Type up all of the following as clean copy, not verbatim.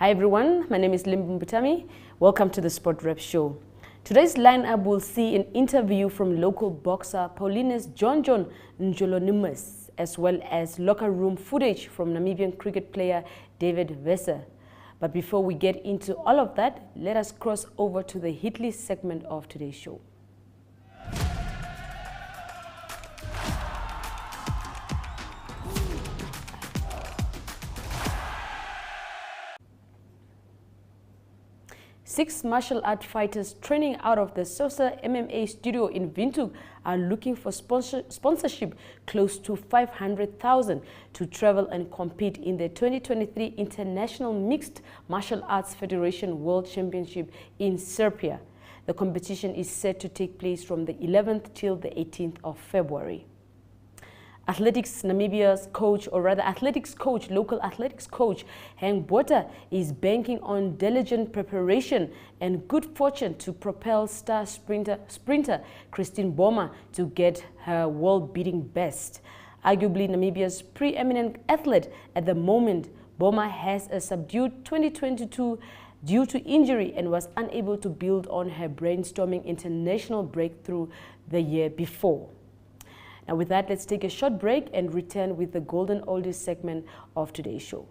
Hi everyone, my name is Limba Mupetami. Welcome to the Sport Rep Show. Today's lineup will see an interview from local boxer Paulinus Ndjolonimus, as well as locker room footage from Namibian cricket player David Wesser. But before we get into all of that, let us cross over to the hit list segment of today's show. Six martial art fighters training out of the Sosa MMA studio in Windhoek are looking for sponsorship close to 500,000 to travel and compete in the 2023 International Mixed Martial Arts Federation World Championship in Serbia. The competition is set to take place from the 11th till the 18th of February. Athletics Namibia's coach, or rather athletics coach, local athletics coach, Hank Botha is banking on diligent preparation and good fortune to propel star sprinter Christine Boma to get her world-beating best. Arguably Namibia's preeminent athlete at the moment, Boma has a subdued 2022 due to injury and was unable to build on her brainstorming international breakthrough the year before. Now with that, let's take a short break and return with the Golden Oldies segment of today's show.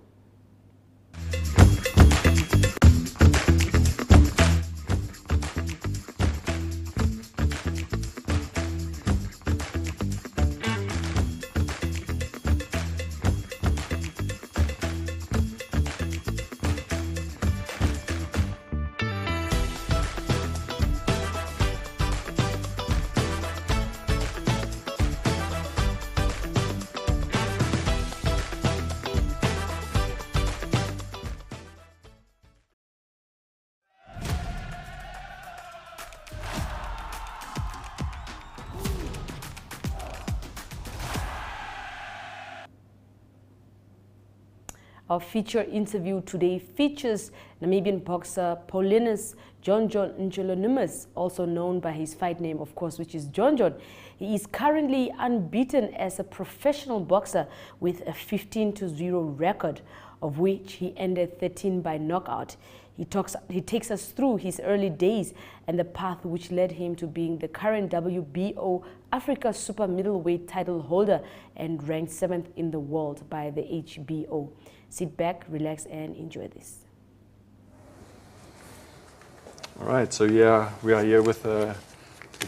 Our feature interview today features Namibian boxer Paulinus Ndjolonimus, also known by his fight name, of course, which is John. He is currently unbeaten as a professional boxer with a 15-0 record, of which he ended 13 by knockout. He takes us through his early days and the path which led him to being the current WBO Africa Super Middleweight title holder and ranked 7th in the world by the HBO. Sit back, relax, and enjoy this. All right, so yeah, we are here with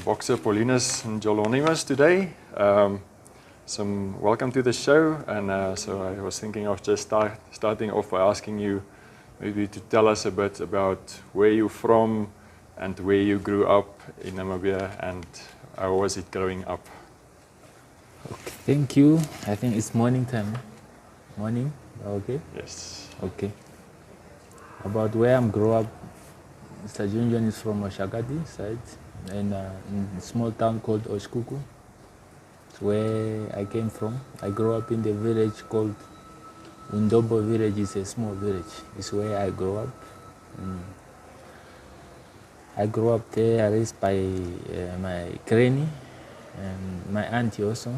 boxer Paulinus Ndjolonimus today. Welcome to the show, and so I was thinking of just starting off by asking you maybe to tell us a bit about where you're from and where you grew up in Namibia and how was it growing up? Okay, thank you. I think it's morning time. Morning, okay? Yes. Okay. About where I'm grew up, Mr. John is from Oshagati side, and in a small town called Oshkuku. It's where I came from. I grew up in the village called Undobo village. Is a small village. It's where I grew up. I grew up there, raised by my granny and my auntie also.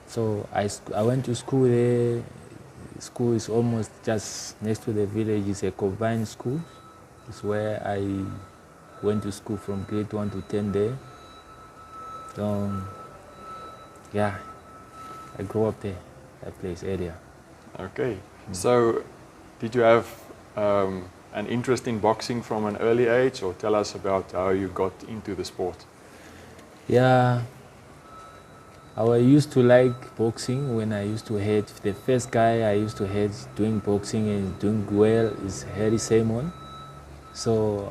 So I went to school there. School is almost just next to the village. It's a combined school. It's where I went to school from grade 1 to 10 there. Yeah, I grew up there, that place, area. Okay, so did you have an interest in boxing from an early age, or tell us about how you got into the sport? Yeah, I used to like boxing when I used to head. The first guy I used to head doing boxing and doing well is Harry Simon. So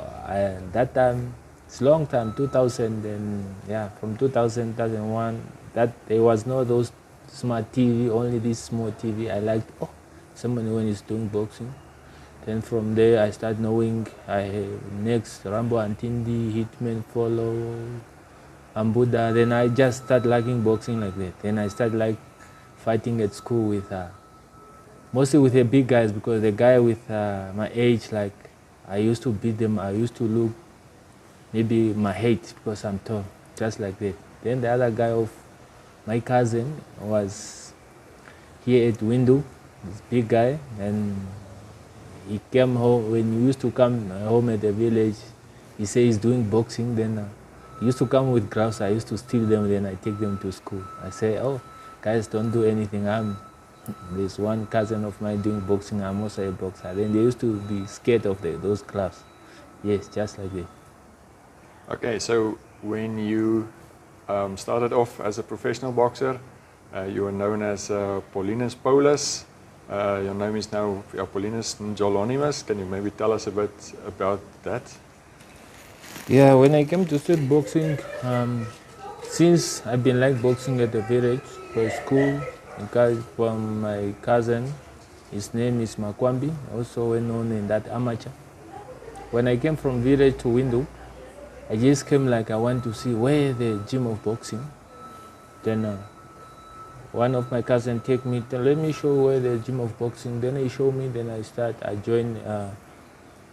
that time, it's a long time, 2000 and yeah, from 2000, 2001, that there was no those smart TV, only this small TV. I liked, someone when he's doing boxing. Then from there I started knowing, next Rambo Antindi, Hitman follow, Ambuda. Then I just started liking boxing like that. Then I started like fighting at school with, mostly with the big guys, because the guy with my age, like I used to beat them. I used to look maybe my height because I'm tall, just like that. Then the other guy of my cousin was here at Windhoek, this big guy, and he came home, when he used to come home at the village, he said he's doing boxing. Then he used to come with gloves. I used to steal them, then I take them to school. I say, oh, guys, don't do anything. There's one cousin of mine doing boxing. I'm also a boxer. Then they used to be scared of those gloves. Yes, just like that. Okay, so when you started off as a professional boxer, you were known as Paulinus Paulus. Your name is now Paulinus Ndjolonimus. Can you maybe tell us a bit about that? Yeah, when I came to start boxing, since I've been like boxing at the village for school, from my cousin, his name is Makwambi, also well known in that amateur. When I came from village to Windhoek, I just came like I want to see where the gym of boxing. Then one of my cousins take me, let me show where the gym of boxing. Then he showed me, then I joined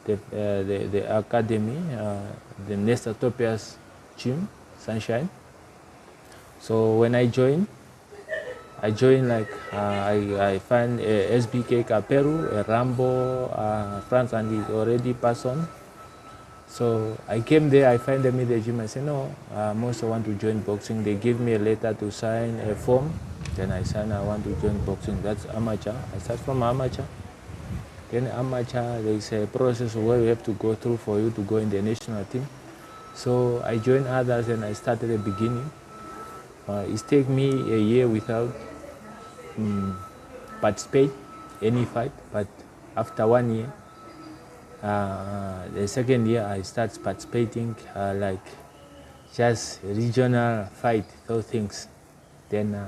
the academy, the Nestatopia's gym, Sunshine. So when I joined like, I find SBK Kaperu, Rambo, France, and he already passed on. So I came there, I find them in the gym. I said, no, I also want to join boxing. They give me a letter to sign, a form. Then I sign, I want to join boxing. That's amateur. I start from amateur. Then amateur, there's a process where you have to go through for you to go in the national team. So I joined others and I started at the beginning. It took me a year without participate any fight, but after 1 year, the second year I start participating like just regional fight, those things. Then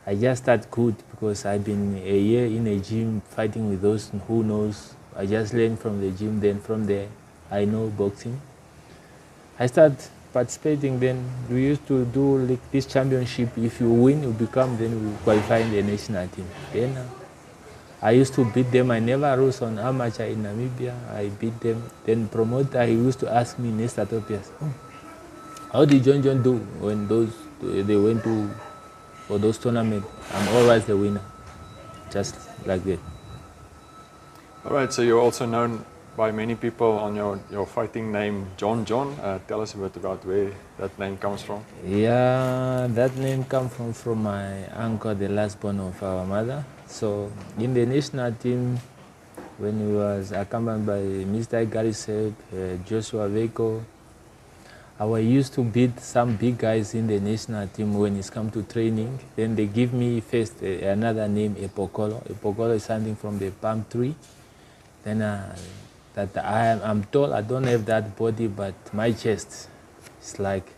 I just start good because I've been a year in a gym fighting with those who knows. I just learned from the gym, then from there I know boxing. I start participating, then we used to do like this championship. If you win, you become, then we qualify in the national team. Then I used to beat them. I never lose on amateur in Namibia. I beat them. Then promoter, he used to ask me, Nestatopias, how did John do when they went for those tournaments? I'm always the winner, just like that. All right, so you're also known by many people on your fighting name, John. Tell us a bit about where that name comes from. Yeah, that name comes from my uncle, the last born of our mother. So in the national team, when he was accompanied by Mr. Gary Seb, Joshua Veko, I was used to beat some big guys in the national team when it's come to training. Then they give me first another name, Epokolo. Epokolo is something from the palm tree. Then I'm tall, I don't have that body, but my chest is like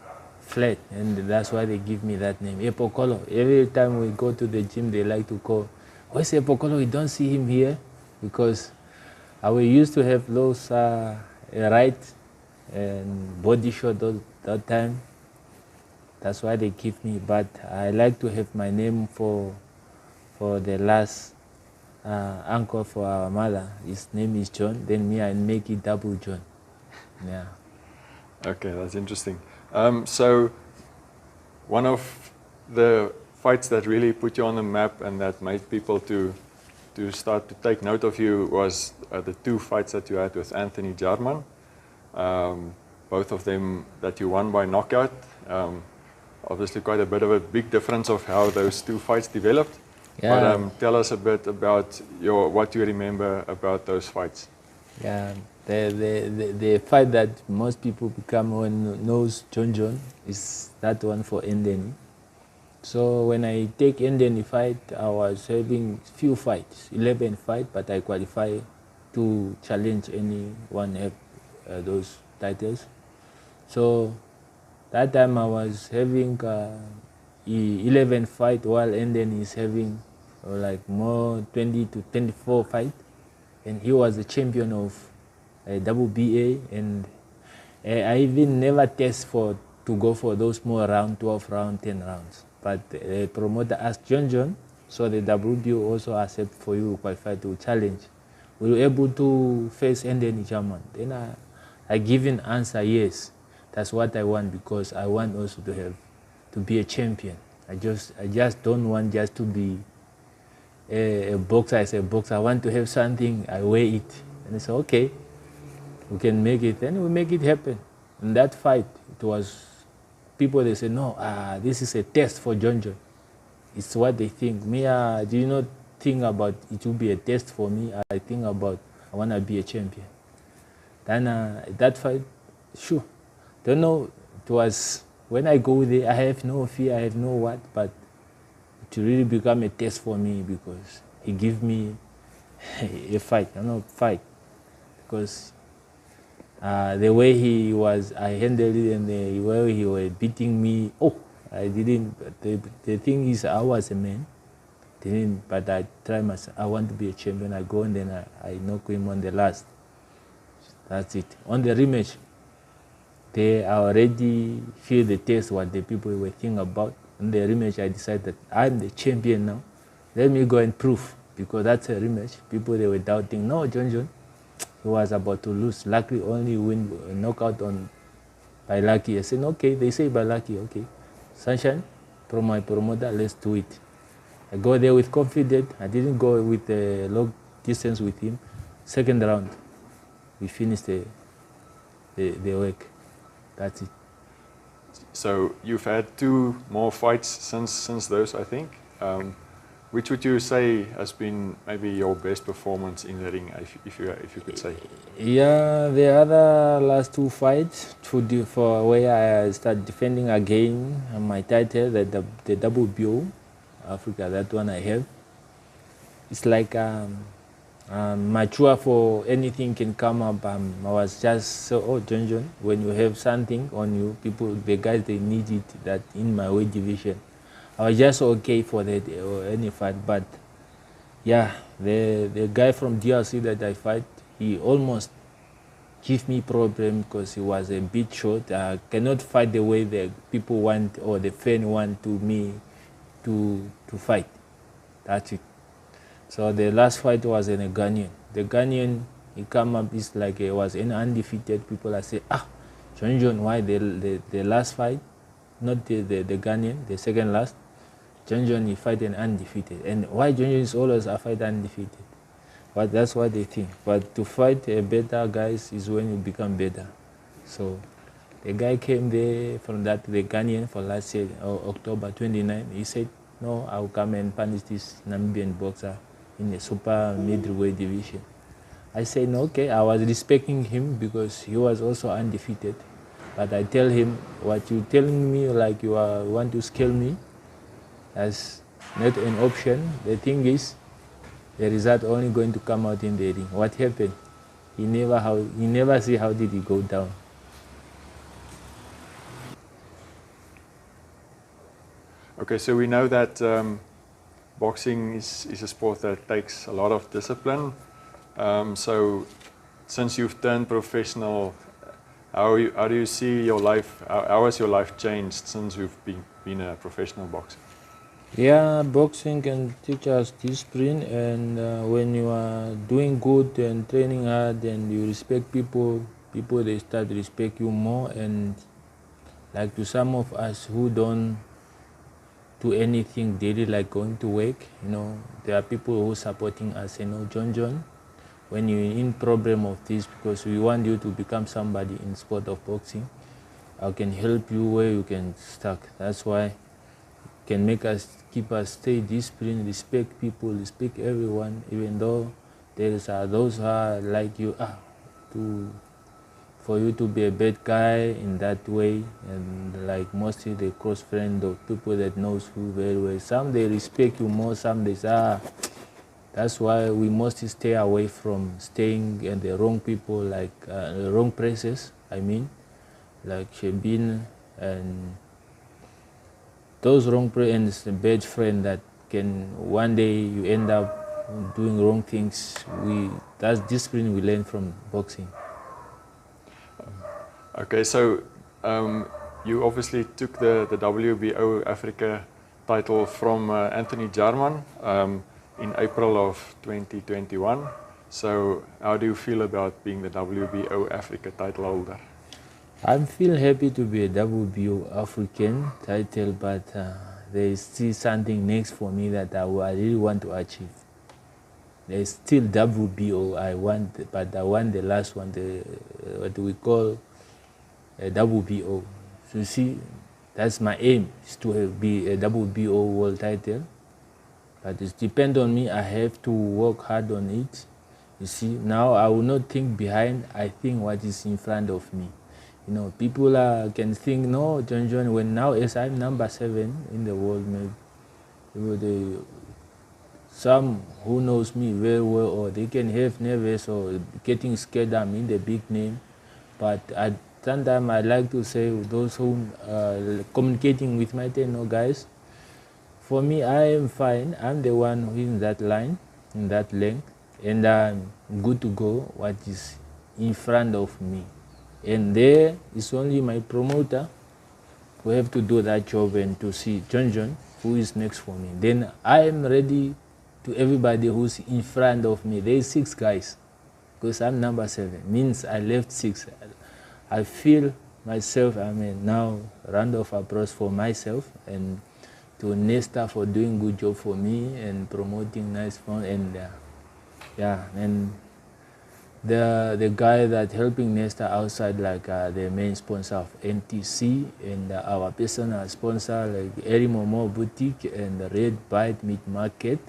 flat, and that's why they give me that name, Epokolo. Every time we go to the gym, they like to call, where's Epokolo? We don't see him here, because we used to have those right and body shot that time. That's why they give me, but I like to have my name for the last uncle for our mother. His name is John, then me, I make it double John. Yeah. Okay, that's interesting. So one of the fights that really put you on the map and that made people to start to take note of you was the 2 fights that you had with Anthony Jarman. Both of them that you won by knockout. Obviously quite a bit of a big difference of how those 2 fights developed. Yeah. But tell us a bit about what you remember about those fights. Yeah, the fight that most people knows John is that one for Ndeni. So when I take Ndeni fight, I was having few fights, 11 fights, but I qualify to challenge anyone have those titles. So that time I was having 11 fights while Ndeni is having like more 20 to 24 fights, and he was the champion of WBA, and I even never test to go for those more round 12 round 10 rounds, but the promoter asked John, so the WBO also accept for you to qualify to challenge. We were able to face Ndeni Jarman. Then I give an answer, yes, that's what I want, because I want also to be a champion. I just don't want just to be a boxer, I said, boxer, I want to have something, I weigh it. And he said, okay, we can make it. And we make it happen. In that fight, it was people, they said, no, this is a test for John John. It's what they think. Me, do you not think about it will be a test for me? I think about I want to be a champion. Then that fight, sure. Don't know, it was, when I go there, I have no fear, I have no what, but to really become a test for me because he gave me a fight, fight. Because the way he was, I handled it and the way he was beating me, I didn't, the thing is I was a man, but I try myself, I want to be a champion, I go and then I knock him on the last. That's it. On the rematch, they already feel the taste what the people were thinking about. On the rematch, I decided that I'm the champion now. Let me go and prove, because that's a rematch. People, they were doubting, no, John, he was about to lose. Luckily, only win a knockout by Lucky. I said, okay, they say by Lucky, okay. Sunshine, from my promoter, let's do it. I go there with confidence. I didn't go with a long distance with him. Second round, we finished the work. That's it. So you've had 2 more fights since those, I think. Which would you say has been maybe your best performance in the ring, if you could say? Yeah, the other last 2 fights for where I start defending again my title, the WBO Africa, that one I have. It's like mature for anything can come up. I was just so, John, when you have something on you, people, the guys, they need it, that in my weight division. I was just okay for that or any fight, but yeah, the guy from DRC that I fight, he almost gave me problem because he was a bit short. I cannot fight the way the people want or the fan want me to fight. That's it. So the last fight was in a Ghanaian. The Ghanaian, he come up, it's like he was an undefeated. People are saying, John, why the last fight, not the Ghanaian, the second last, John, he fight an undefeated. And why John is always a fight undefeated? But that's what they think. But to fight a better guys is when you become better. So the guy came there from the Ghanaian for last year, October 29. He said, no, I'll come and punish this Namibian boxer in the super middleweight division. I said, no, okay. I was respecting him because he was also undefeated. But I tell him, what you telling me, like you want to scale me, that's not an option. The thing is, the result only going to come out in the ring. What happened? He never see how did he go down. Okay, so we know that boxing is a sport that takes a lot of discipline. So since you've turned professional, how do you see your life? How has your life changed since you've been a professional boxer? Yeah, boxing can teach us discipline, and when you are doing good and training hard and you respect people, they start to respect you more. And like to some of us who don't do anything daily, like going to work, there are people who are supporting us, John, when you're in problem of this, because we want you to become somebody in sport of boxing, I can help you where you can stuck. That's why can make us keep us stay disciplined, respect people, respect everyone, even though there is those who are like you, for you to be a bad guy in that way, and like mostly the close friend of people that knows you very well. Some they respect you more, some they say, that's why we must stay away from staying in the wrong people, like the wrong places, like Shebin and those wrong friends, the bad friend that can one day you end up doing wrong things. That's discipline we learn from boxing. Okay, so you obviously took the WBO Africa title from Anthony Jarman in April of 2021. So how do you feel about being the WBO Africa title holder? I feel happy to be a WBO African title, but there is still something next for me that I really want to achieve. There's still WBO I want, but I want the last one, what we call a WBO. So you see, that's my aim, is to be a WBO world title. But it depends on me. I have to work hard on it. You see, now I will not think behind. I think what is in front of me. You know, people can think, no, John, when now as I'm number 7 in the world, maybe some who knows me very well, or they can have nervous or getting scared I'm in the big name. But at sometimes I like to say, those who communicating with my team, no, guys, for me, I am fine. I'm the one who is in that line, in that length, and I'm good to go what is in front of me. And there is only my promoter who have to do that job and to see John, who is next for me. Then I am ready to everybody who's in front of me. There is 6 guys, because I'm number 7. Means I left 6. I feel myself, now round of applause for myself, and to Nesta for doing good job for me and promoting nice fun, and and the guy that helping Nesta outside, like the main sponsor of NTC, and our personal sponsor like Limba Boutique and the Red Bite Meat Market,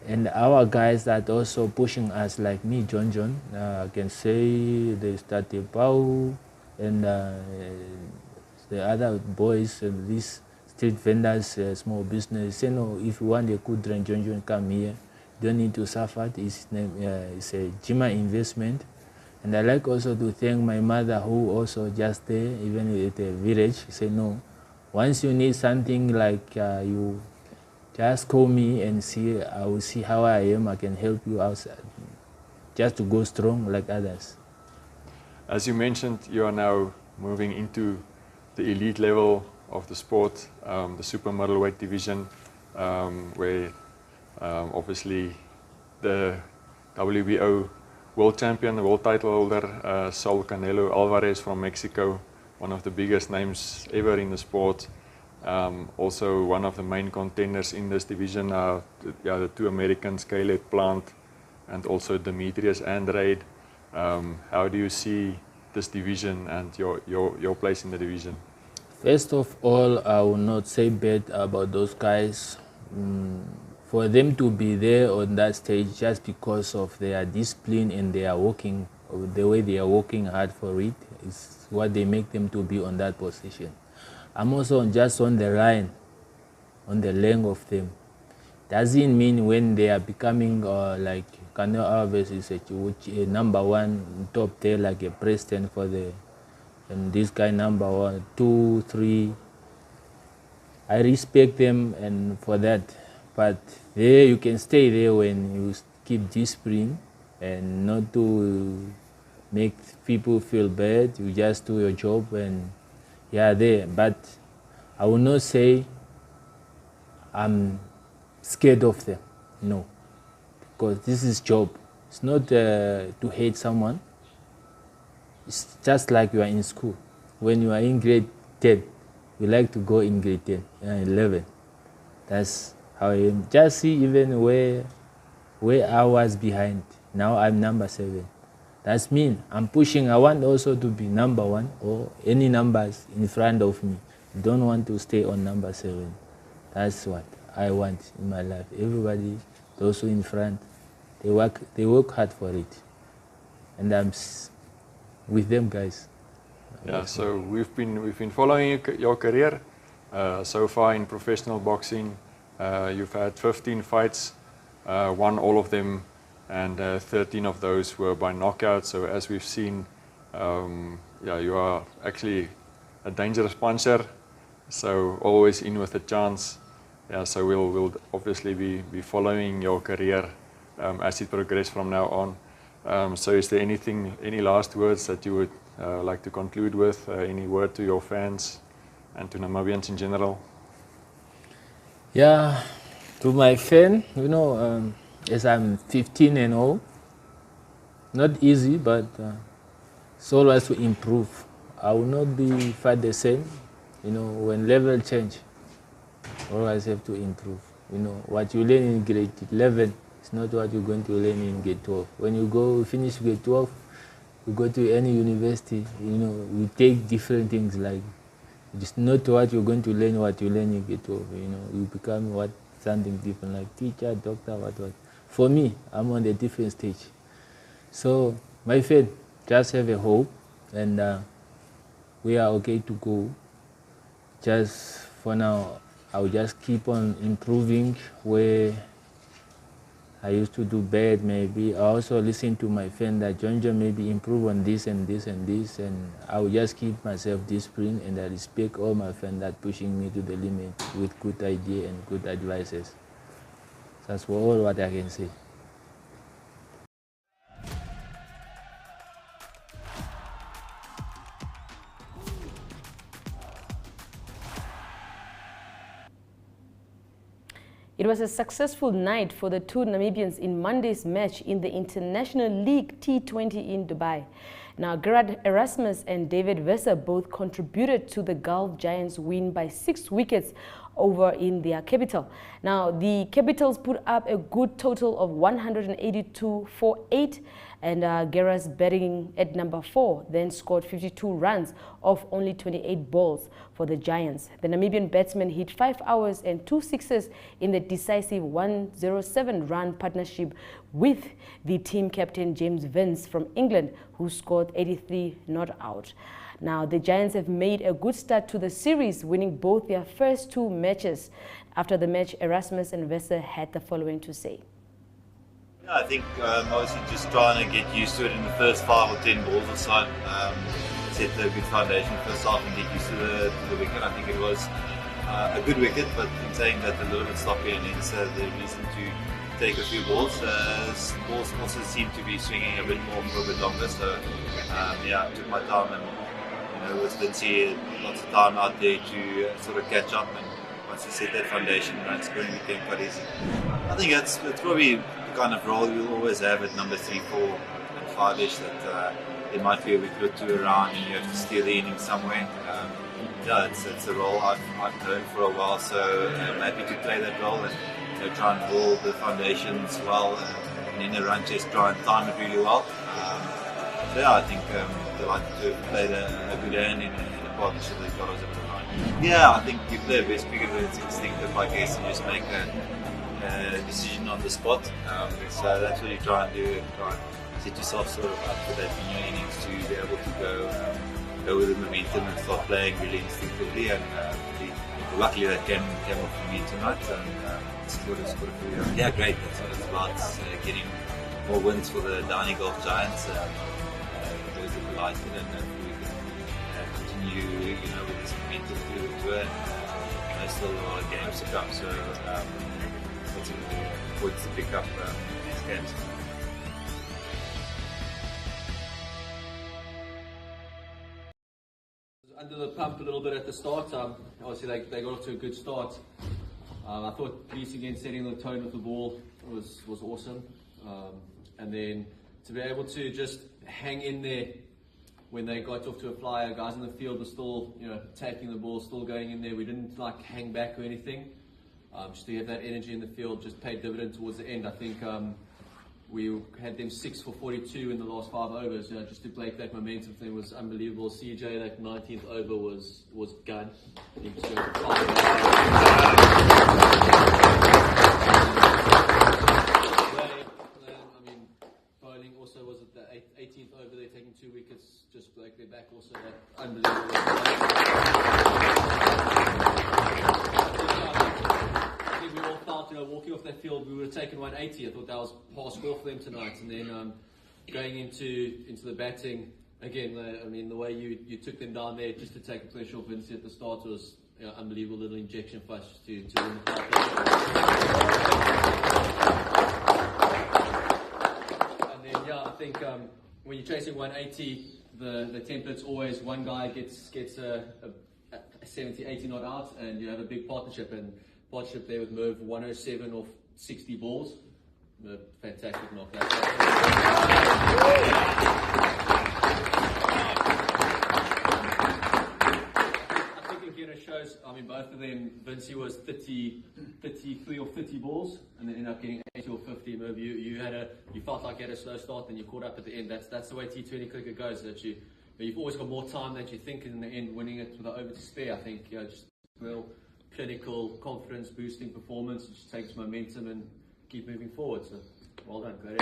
and our guys that also pushing us, like me, John. I can say they started Pau and the other boys and these street vendors, small business. You know, if you want a good drink, John, come here. Don't need to suffer. His name is a Jima Investment. And I like also to thank my mother, who also just there, even at the village. She said, no, once you need something, like you just call me and see, I will see how I am. I can help you outside, just to go strong like others. As you mentioned, you are now moving into the elite level of the sport, the super middleweight division, where obviously the WBO world champion, the world title holder, Saul Canelo Alvarez from Mexico, one of the biggest names ever in the sport, also one of the main contenders in this division, the 2 Americans, Caleb Plant and also Demetrius Andrade. How do you see this division and your place in the division? First of all, I will not say bad about those guys. For them to be there on that stage just because of their discipline and they are working, the way they are working hard for it, is what they make them to be on that position. I'm also just on the line, on the length of them. Doesn't mean when they are becoming like Canelo Alvarez is a number 1 top there, like a president for the, and this guy number 1, 2, 3. I respect them and for that. But there you can stay there when you keep discipline and not to make people feel bad. You just do your job and there. But I will not say I'm scared of them. No, because this is job. It's not to hate someone. It's just like you are in school. When you are in grade 10, you like to go in grade 10 and 11. That's how I am. Just see even where I was behind. Now I'm number 7. That's mean I'm pushing. I want also to be number 1 or any numbers in front of me. I don't want to stay on number 7. That's what I want in my life. Everybody, those who in front, they work hard for it. And I'm with them, guys. Yeah, so we've been following your career so far in professional boxing. You've had 15 fights, won all of them, and 13 of those were by knockout. So as we've seen, you are actually a dangerous puncher, so always in with a chance. Yeah, so we'll obviously be following your career as it progresses from now on. So is there any last words that you would like to conclude with? Any word to your fans and to Namibians in general? Yeah, to my fan, as I'm 15 and all, not easy, but it's always to improve. I will not be fight the same, when level change. always have to improve. You know, what you learn in grade 11 is not what you're going to learn in grade 12. When you finish grade 12, you go to any university, you know, you take different things, like it's not what you're going to learn, what you learn in grade 12, you know, you become something different, like teacher, doctor, what. For me, I'm on a different stage. So, my friend, just have a hope, and we are okay to go. Just for now, I'll just keep on improving where I used to do bad. Maybe I also listen to my friend that John maybe improve on this and this and this, and I'll just keep myself disciplined, and I respect all my friends that pushing me to the limit with good idea and good advices. That's all what I can say. It was a successful night for the two Namibians in Monday's match in the International League T20 in Dubai. Now, Gerard Erasmus and David Wesser both contributed to the Gulf Giants' win by 6 wickets over in their capital. Now, the Capitals put up a good total of 182 for 8, and Gerard's batting at number 4 then scored 52 runs off only 28 balls for the Giants. The Namibian batsman hit 5 hours and 2 sixes in the decisive 107-run partnership with the team captain James Vince from England, who scored 83 not out. Now, the Giants have made a good start to the series, winning both their first 2 matches. After the match, Erasmus and Wesser had the following to say. Yeah, I think obviously just trying to get used to it in the first 5 or 10 balls or so. Set a good foundation first half and get used to the wicket. I think it was a good wicket, but in saying that, a little bit sloppy, and hence the reason to take a few balls. Balls also seem to be swinging a bit more for a bit longer, so yeah, I took my time, and with Vinci, lots of time out there to sort of catch up, and once you set that foundation, scoring became quite easy. I think it's probably the kind of role you'll always have at number 3, 4 and 5ish, that there might be a wicket or 2 around and you have to steer the innings somewhere. Yeah, it's a role I've known for a while, so I'm happy to play that role and try and hold the foundations well, and in a run chase try and time it really well. So yeah, I think delighted to have played a good hand in a partnership that got us over the line. Yeah, I think you play a best cricket when it's instinctive, I guess, and just make a decision on the spot. So that's what you try and do, try and set yourself sort of up for that in your innings to be able to go with the momentum and start playing really instinctively. And luckily that came off for me tonight, and scored a few. Yeah, great. That's what it's about, getting more wins for the Downy Golf Giants. Those are delighted, and we can continue, with this momentum through the tour. There's still a lot of games to come, so lots of points to pick up these games. Under the pump a little bit at the start. Obviously they got off to a good start. I thought Greece again setting the tone with the ball was awesome, and then to be able to just hang in there when they got off to a flyer. Guys in the field were still taking the ball, still going in there. We didn't hang back or anything. Just to have that energy in the field just paid dividend towards the end. I think we had them 6 for 42 in the last 5 overs. Just to break that momentum thing was unbelievable. CJ, that 19th over was gun. He just went bowling also was at the 18th over. They're taking 2 wickets. Just like their back also. That unbelievable. We all felt, walking off that field, we would have taken 180. I thought that was par score for them tonight. And then going into the batting again, the way you took them down there just to take a pressure off Vinci at the start was unbelievable little injection for us to win the partnership. And then I think when you're chasing 180, the template's always one guy gets a 70, 80 not out, and you have a big partnership. And partnership there with Merv, 107 off 60 balls. Fantastic knock. I think again it shows, both of them, Lindsay was 33 or 50 balls, and then ended up getting 80 or 50. Maybe you felt like you had a slow start, and you caught up at the end. That's the way T20 cricket goes. That you've always got more time than you think, and in the end, winning it with an over to spare. I think just real clinical, confidence boosting performance. It just takes momentum and keep moving forward. So well done, great.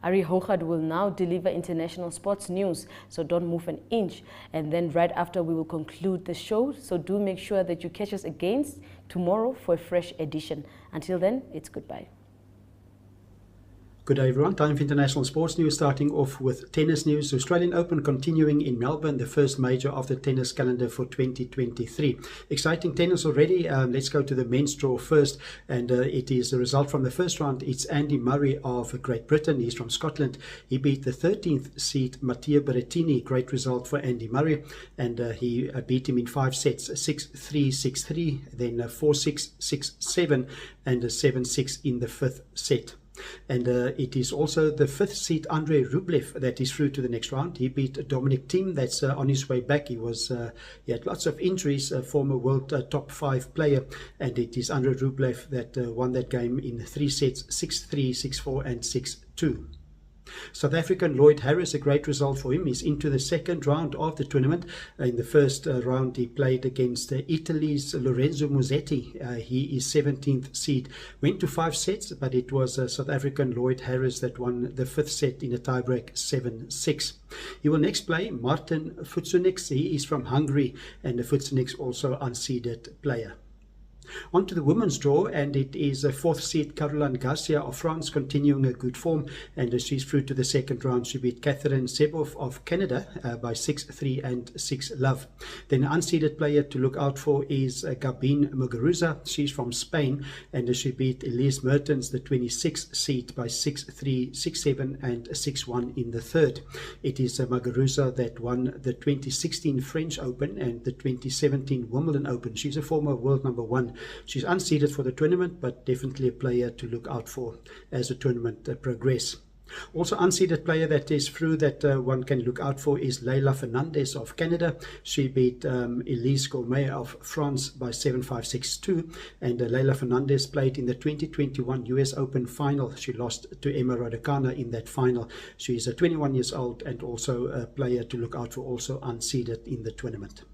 Ari Hougaard will now deliver international sports news, so don't move an inch. And then right after, we will conclude the show, so do make sure that you catch us again tomorrow for a fresh edition. Until then, it's goodbye. Good day everyone, time for international sports news, starting off with tennis news. Australian Open continuing in Melbourne, the first major of the tennis calendar for 2023. Exciting tennis already. Let's go to the men's draw first, and it is the result from the first round. It's Andy Murray of Great Britain. He's from Scotland. He beat the 13th seed Matteo Berrettini. Great result for Andy Murray, and he beat him in 5 sets, 6-3, 6-3, then 4-6, 6-7, and 7-6 in the 5th set. And it is also the 5th seed Andrei Rublev that is through to the next round. He beat Dominic Thiem. That's on his way back. He had lots of injuries, a former world top 5 player, and it is Andrei Rublev that won that game in 3 sets, 6-3, 6-4, and 6-2. South African Lloyd Harris, a great result for him. He's into the second round of the tournament. In the first round, he played against Italy's Lorenzo Musetti. He is 17th seed. Went to 5 sets, but it was South African Lloyd Harris that won the 5th set in a tiebreak, 7-6. He will next play Martin Futsunix. He is from Hungary, and the Futsunix also unseeded player. On to the women's draw, and it is a 4th seed Caroline Garcia of France continuing a good form, and she's through to the second round. She beat Catherine Sebov of Canada by 6-3 and 6-love. Then an unseeded player to look out for is Gabine Muguruza. She's from Spain, and she beat Elise Mertens, the 26th seed, by 6-3, 6-7 and 6-1 in the third. It is Muguruza that won the 2016 French Open and the 2017 Wimbledon Open. She's a former world number 1. She's unseeded for the tournament, but definitely a player to look out for as the tournament progresses. Also unseeded player that is through that one can look out for is Leila Fernandez of Canada. She beat Elise Gourmet of France by 7-5, 6-2, and Leila Fernandez played in the 2021 US Open final. She lost to Emma Raducanu in that final. She is 21 years old and also a player to look out for, also unseeded in the tournament.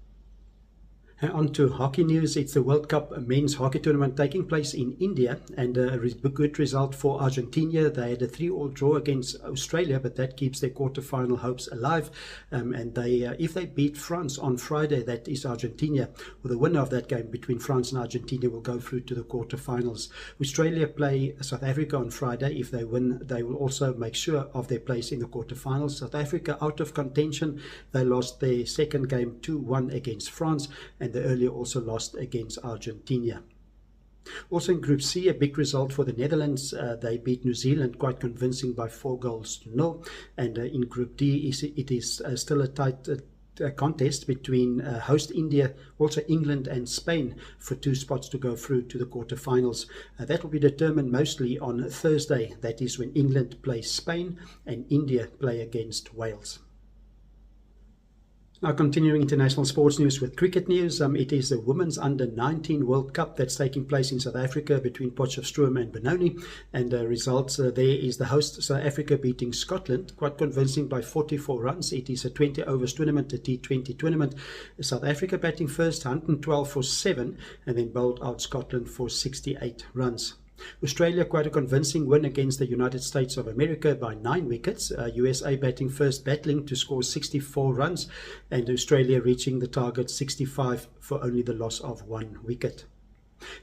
And on to hockey news. It's the World Cup men's hockey tournament taking place in India, and a good result for Argentina. They had a 3-3 draw against Australia, but that keeps their quarterfinal hopes alive. And they, if they beat France on Friday, that is Argentina, well, the winner of that game between France and Argentina will go through to the quarterfinals. Australia play South Africa on Friday. If they win, they will also make sure of their place in the quarterfinals. South Africa out of contention. They lost their second game 2-1 against France, and they earlier also lost against Argentina. Also in Group C, a big result for the Netherlands. They beat New Zealand quite convincing by 4-0. And in Group D, it is still a tight contest between host India, also England and Spain, for 2 spots to go through to the quarterfinals. That will be determined mostly on Thursday. That is when England plays Spain and India play against Wales. Now continuing international sports news with cricket news, it is the Women's Under-19 World Cup that's taking place in South Africa between Potchefstroom and Benoni, and the results there is the host South Africa beating Scotland quite convincing by 44 runs. It is a 20 overs tournament, a T20 tournament. South Africa batting first, 112 for 7, and then bowled out Scotland for 68 runs. Australia quite a convincing win against the United States of America by 9 wickets. USA batting first, battling to score 64 runs, and Australia reaching the target 65 for only the loss of 1 wicket.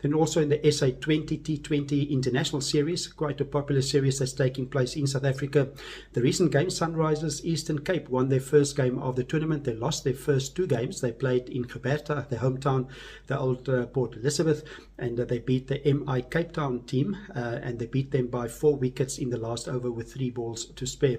Then also in the SA20 T20 International Series, quite a popular series that's taking place in South Africa. The recent game, Sunrisers Eastern Cape won their first game of the tournament. They lost their first 2 games. They played in Gqeberta, their hometown, the old Port Elizabeth, and they beat the MI Cape Town team, and they beat them by 4 wickets in the last over with 3 balls to spare.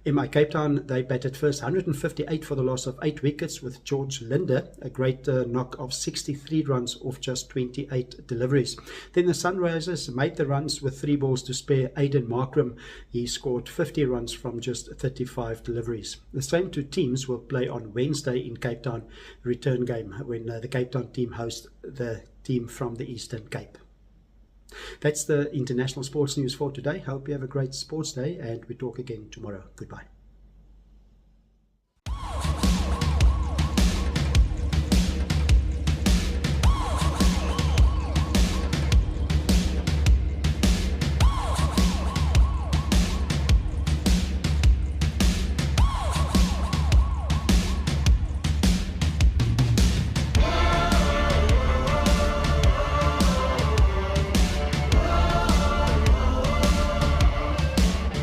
MI Cape Town, they batted first, 158 for the loss of 8 wickets with George Linder, a great knock of 63 runs off just 28 deliveries. Then the Sunrisers made the runs with 3 balls to spare. Aidan Markram, he scored 50 runs from just 35 deliveries. The same two teams will play on Wednesday in Cape Town, return game, when the Cape Town team hosts the team from the Eastern Cape. That's the international sports news for today. Hope you have a great sports day, and we talk again tomorrow. Goodbye.